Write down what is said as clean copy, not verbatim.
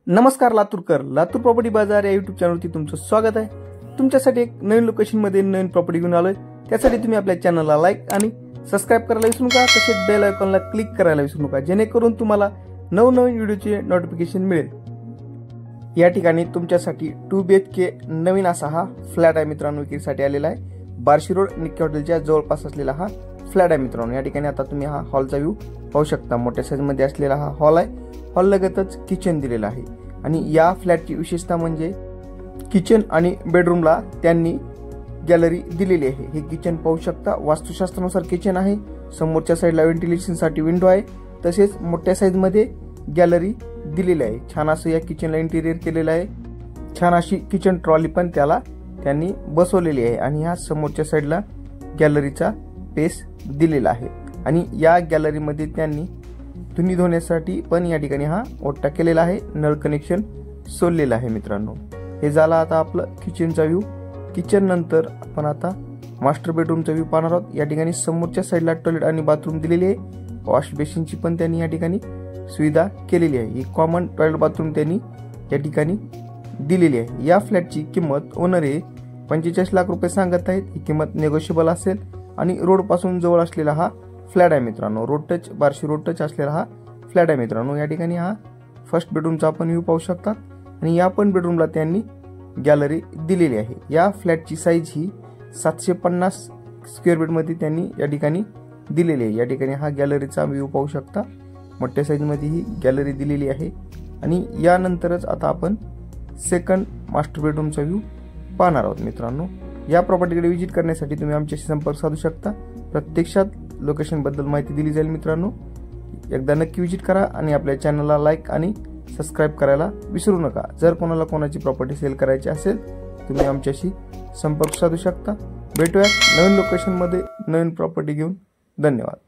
नमस्कार लातूरकर, लातूर प्रॉपर्टी बाजार या यूट्यूब चॅनलवरती तुमचं स्वागत आहे। तुमच्यासाठी एक नवीन लोकेशनमध्ये नवीन प्रॉपर्टी घेऊन आलोय। त्यासाठी तुम्ही आपल्या चॅनलला लाईक आणि सबस्क्राइब करायला विसरू नका, तसेच बेल आयकॉनला क्लिक करायला विसरू नका, जेणेकरून तुम्हाला नवनवीन व्हिडिओचे नोटिफिकेशन मिळेल। या ठिकाणी तुमच्यासाठी 2 BHK नवीन असा हा फ्लॅट आहे मित्रांनो, विक्रीसाठी आलेला आहे। बार्शी रोड निक्की हॉटेलच्या जवळपास असलेला हा फ्लॅट आहे मित्रांनो। या ठिकाणी आता तुम्ही हा हॉलचा व्ह्यू पाहू शकता। मोठ्या साईज मध्ये असलेला हा हॉल आहे। हॉल लगतच किचन दिलेला आहे आणि या फ्लॅटची विशेषता म्हणजे किचन आणि बेडरूमला त्यांनी गॅलरी दिलेली आहे। हे किचन पाहू शकता, वास्तुशास्त्रानुसार किचन आहे। समोरच्या साईडला व्हेंटिलेशन साठी विंडो आहे, तसेच मोठ्या साईज मध्ये गॅलरी दिलेली आहे। छान असं या किचनला इंटिरियर केलेलं आहे। छान अशी किचन ट्रॉली पण त्याला त्यांनी बसवलेली आहे आणि ह्या समोरच्या साईडला गॅलरीचा पेस दिलेला आहे आणि या गॅलरी मध्ये त्यांनी धुणी धुण्यासाठी पण या ठिकाणी हा ओटा केलेला आहे। नळ कनेक्शन सोडलेलं आहे मित्रांनो। हे झाला आता आपलं किचनचा व्ह्यू। किचन नंतर आपण आता मास्टर बेडरूमचा व्ह्यू पाहणार आहोत। या ठिकाणी समोरच्या साईडला टॉयलेट आणि बाथरूम दिलेली आहे। वॉश बेसिनची पण त्यांनी या ठिकाणी सुविधा केलेली आहे। ही कॉमन टॉयलेट बाथरूम त्यांनी या ठिकाणी दिलेली आहे। या फ्लॅटची किंमत ओनर हे 45 लाख रुपये सांगत आहेत। ही किंमत नेगोशिएबल असेल आणि रोड पासून जवळ असलेला हा फ्लॅट आहे मित्रांनो। Road touch, Barshi road touch असलेला हा फ्लॅट आहे मित्रांनो। या ठिकाणी हा फर्स्ट बेडरूमचा आपण व्ह्यू पाहू शकता आणि या पण बेडरूमला त्यांनी गॅलरी दिलेली आहे। या फ्लॅटची साईज ही 750 स्क्वेअर फीट मध्ये त्यांनी या ठिकाणी दिलेली आहे। या ठिकाणी हा गॅलरीचा व्ह्यू पाहू शकता। मोठ्या साईज मध्ये ही गॅलरी दिलेली आहे आणि यानंतरच आता आपण सेकंड मास्टर बेडरूमचा व्ह्यू पाहणार आहोत मित्रांनो। या प्रॉपर्टीकडे व्हिजिट करण्यासाठी तुम्ही आमच्याशी संपर्क साधू शकता। प्रत्यक्षात लोकेशन बद्दल माहिती दिली जाईल मित्रांनो। एकदा नक्की व्हिजिट करा आणि आपल्या चॅनलला लाईक आणि सबस्क्राइब करायला विसरू नका। जर कोणाला कोणाची प्रॉपर्टी सेल करायची असेल तुम्ही आमच्याशी संपर्क साधू शकता। भेटूयात नवीन लोकेशन मध्ये नवीन प्रॉपर्टी घेऊन। धन्यवाद।